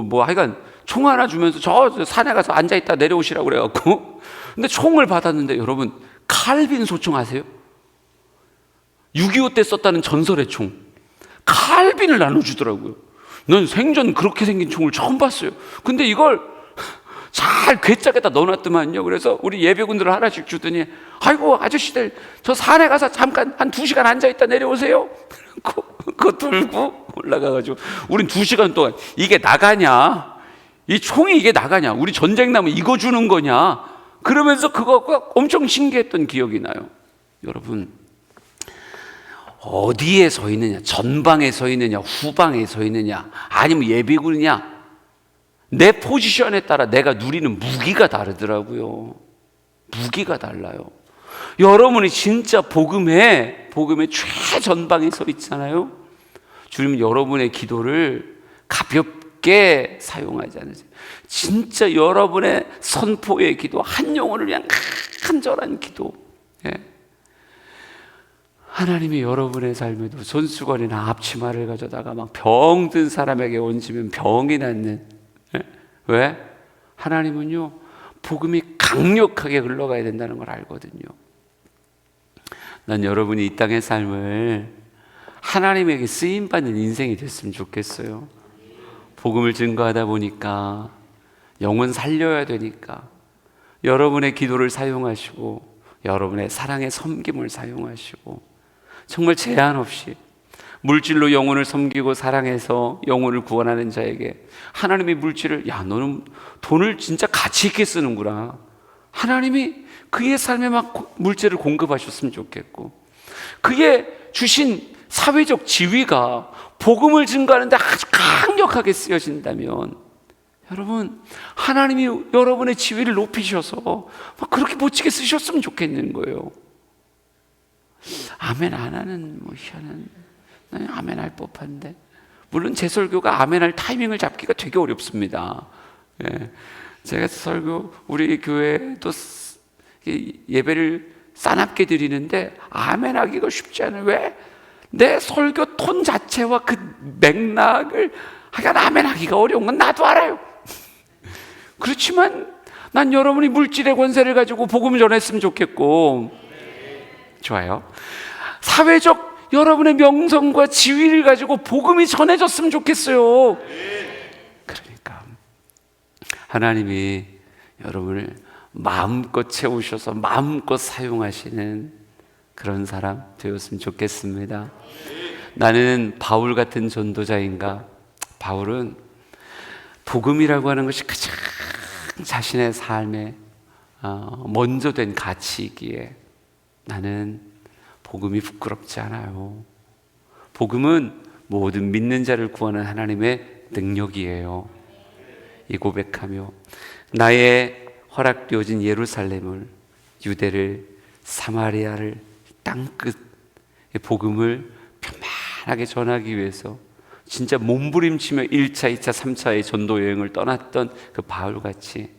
하여간 총 하나 주면서 저 산에 가서 앉아있다 내려오시라고 그래갖고, 근데 총을 받았는데, 여러분, 칼빈 소총 아세요? 6.25 때 썼다는 전설의 총, 칼빈을 나눠주더라고요. 난 생전 그렇게 생긴 총을 처음 봤어요. 근데 이걸 잘 괴짝에다 넣어놨더만요. 그래서 우리 예비군들 하나씩 주더니, 아이고 아저씨들 저 산에 가서 잠깐 한 2시간 앉아있다 내려오세요. 그거 들고 올라가가지고 우린 2시간 동안, 이게 나가냐, 이 총이 이게 나가냐, 우리 전쟁 나면 이거 주는 거냐, 그러면서 그거 엄청 신기했던 기억이 나요. 여러분, 어디에 서 있느냐, 전방에 서 있느냐, 후방에 서 있느냐, 아니면 예비군이냐, 내 포지션에 따라 내가 누리는 무기가 다르더라고요. 무기가 달라요. 여러분이 진짜 복음의 최전방에 서 있잖아요. 주님은 여러분의 기도를 가볍게 사용하지 않으세요. 진짜 여러분의 선포의 기도, 한 영혼을 위한 간절한 기도. 하나님이 여러분의 삶에도 손수건이나 앞치마를 가져다가 막 병든 사람에게 얹으면 병이 낫는, 왜? 하나님은요, 복음이 강력하게 흘러가야 된다는 걸 알거든요. 난 여러분이 이 땅의 삶을 하나님에게 쓰임받는 인생이 됐으면 좋겠어요. 복음을 증거하다 보니까, 영혼 살려야 되니까 여러분의 기도를 사용하시고, 여러분의 사랑의 섬김을 사용하시고, 정말 제한 없이 물질로 영혼을 섬기고 사랑해서 영혼을 구원하는 자에게 하나님이 물질을, 야 너는 돈을 진짜 가치 있게 쓰는구나, 하나님이 그의 삶에 막 물질을 공급하셨으면 좋겠고, 그의 주신 사회적 지위가 복음을 증거하는 데 아주 강력하게 쓰여진다면, 여러분, 하나님이 여러분의 지위를 높이셔서 막 그렇게 멋지게 쓰셨으면 좋겠는 거예요. 아멘 안 하는 희한한, 나는 아멘 할 법한데, 물론 제 설교가 아멘 할 타이밍을 잡기가 되게 어렵습니다. 제가 설교, 우리 교회도 예배를 싸납게 드리는데 아멘 하기가 쉽지 않아요. 왜? 내 설교 톤 자체와 그 맥락을 아멘 하기가 어려운 건 나도 알아요. 그렇지만 난 여러분이 물질의 권세를 가지고 복음을 전했으면 좋겠고, 좋아요. 사회적 여러분의 명성과 지위를 가지고 복음이 전해졌으면 좋겠어요. 그러니까 하나님이 여러분을 마음껏 채우셔서 마음껏 사용하시는 그런 사람 되었으면 좋겠습니다. 나는 바울 같은 전도자인가? 바울은 복음이라고 하는 것이 가장 자신의 삶에 먼저 된 가치이기에 나는 복음이 부끄럽지 않아요. 복음은 모든 믿는 자를 구하는 하나님의 능력이에요. 이 고백하며 나의 허락되어진 예루살렘을, 유대를, 사마리아를, 땅끝 복음을 편안하게 전하기 위해서 진짜 몸부림치며 1차, 2차, 3차의 전도 여행을 떠났던 그 바울같이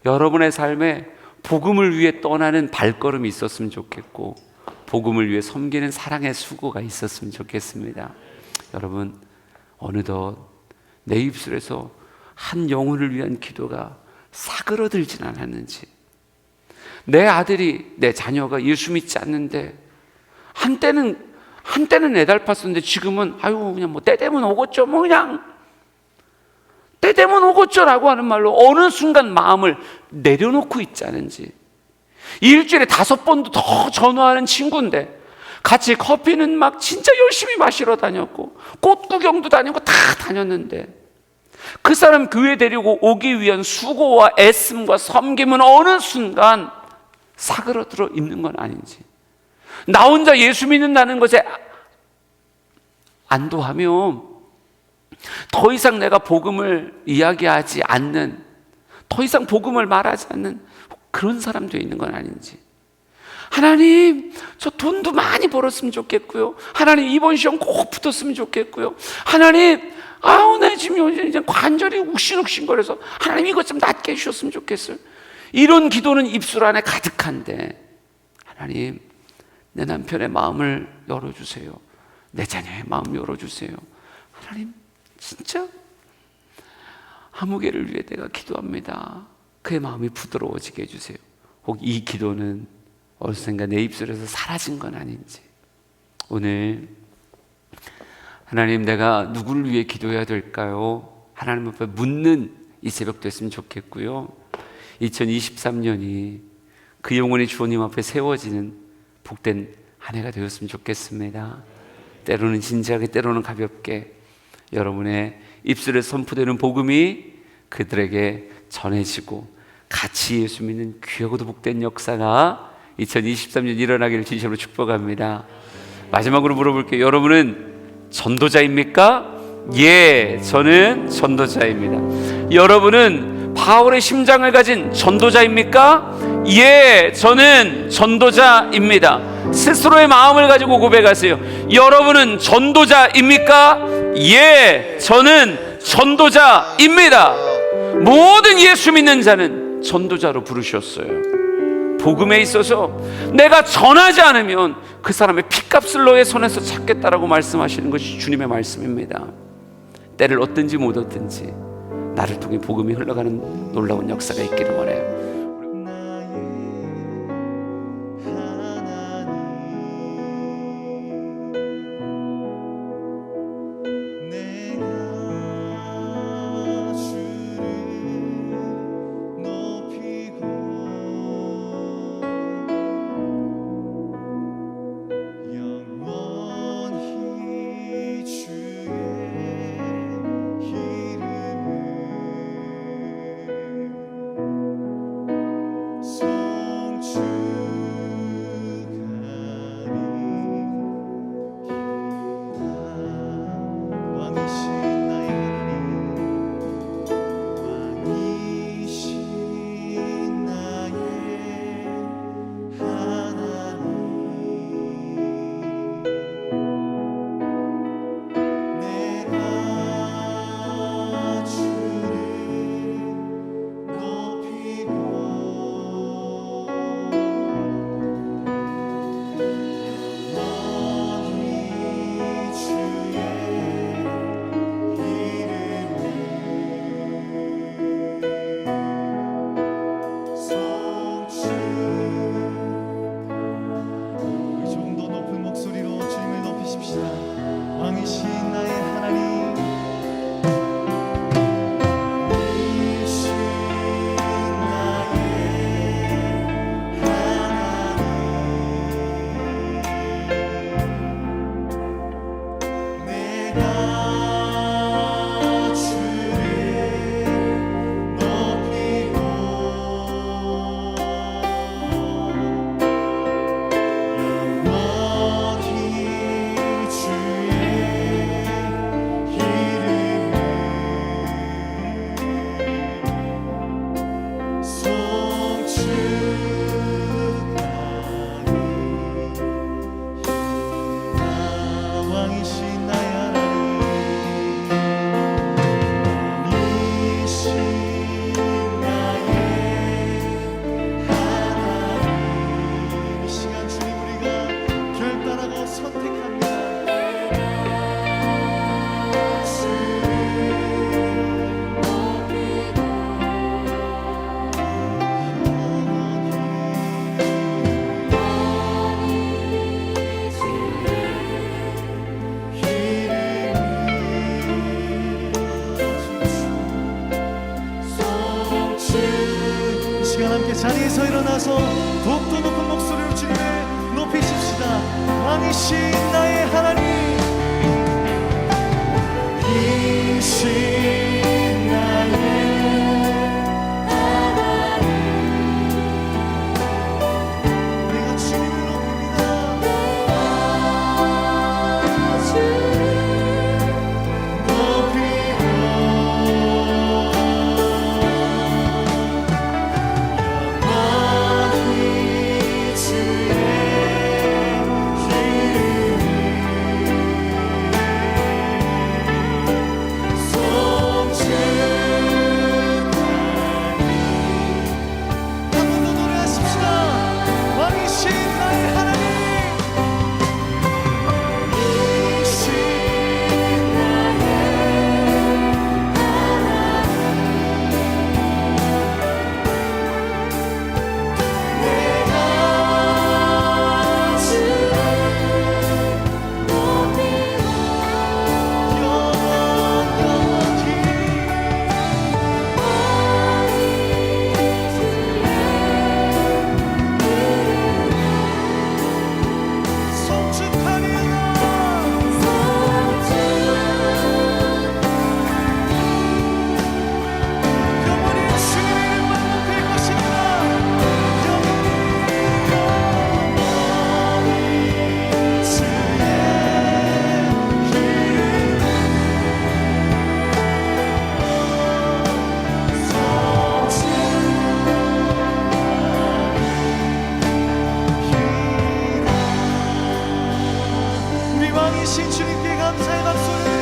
여러분의 삶에 복음을 위해 떠나는 발걸음이 있었으면 좋겠고, 복음을 위해 섬기는 사랑의 수고가 있었으면 좋겠습니다. 여러분, 어느덧 내 입술에서 한 영혼을 위한 기도가 사그러들진 않았는지, 내 아들이, 내 자녀가 예수 믿지 않는데 한때는 애달팠었는데 지금은 그냥 뭐 때 되면 오겠죠, 뭐 그냥 때 되면 오겠죠라고 하는 말로 어느 순간 마음을 내려놓고 있지 않은지, 일주일에 5번도 더 전화하는 친구인데 같이 커피는 막 진짜 열심히 마시러 다녔고 꽃 구경도 다니고 다 다녔는데 그 사람 교회 데리고 오기 위한 수고와 애씀과 섬김은 어느 순간 사그러들어 있는 건 아닌지, 나 혼자 예수 믿는다는 것에 안도하며 더 이상 내가 복음을 이야기하지 않는, 더 이상 복음을 말하지 않는 그런 사람도 있는 건 아닌지, 하나님 저 돈도 많이 벌었으면 좋겠고요, 하나님 이번 시험 꼭 붙었으면 좋겠고요, 하나님 나 지금 이제 관절이 욱신욱신거려서 하나님 이것 좀 낫게 해주셨으면 좋겠어요. 이런 기도는 입술 안에 가득한데, 하나님 내 남편의 마음을 열어주세요, 내 자녀의 마음 열어주세요, 하나님 진짜 하무개를 위해 내가 기도합니다, 그의 마음이 부드러워지게 해주세요. 혹 이 기도는 어느샌가 내 입술에서 사라진 건 아닌지, 오늘 하나님 내가 누구를 위해 기도해야 될까요? 하나님 앞에 묻는 이 새벽 됐으면 좋겠고요, 2023년이 그 영혼의 주님 앞에 세워지는 복된 한 해가 되었으면 좋겠습니다. 때로는 진지하게, 때로는 가볍게 여러분의 입술에 선포되는 복음이 그들에게 전해지고 같이 예수 믿는 귀하고도 복된 역사가 2023년 일어나기를 진심으로 축복합니다. 마지막으로 물어볼게요. 여러분은 전도자입니까? 예, 저는 전도자입니다. 여러분은 바울의 심장을 가진 전도자입니까? 예, 저는 전도자입니다. 스스로의 마음을 가지고 고백하세요. 여러분은 전도자입니까? 예, 저는 전도자입니다. 모든 예수 믿는 자는 전도자로 부르셨어요. 복음에 있어서 내가 전하지 않으면 그 사람의 핏값을 너의 손에서 찾겠다라고 말씀하시는 것이 주님의 말씀입니다. 때를 얻든지 못 얻든지 나를 통해 복음이 흘러가는 놀라운 역사가 있기를 원해요. 더욱더 높은 목소리로 주님을 높이십시다. 왕이신 나의 하나님, 이신 나의 내가 주님을 높입니다. 우리 왕이신 주님께 감사의 박수를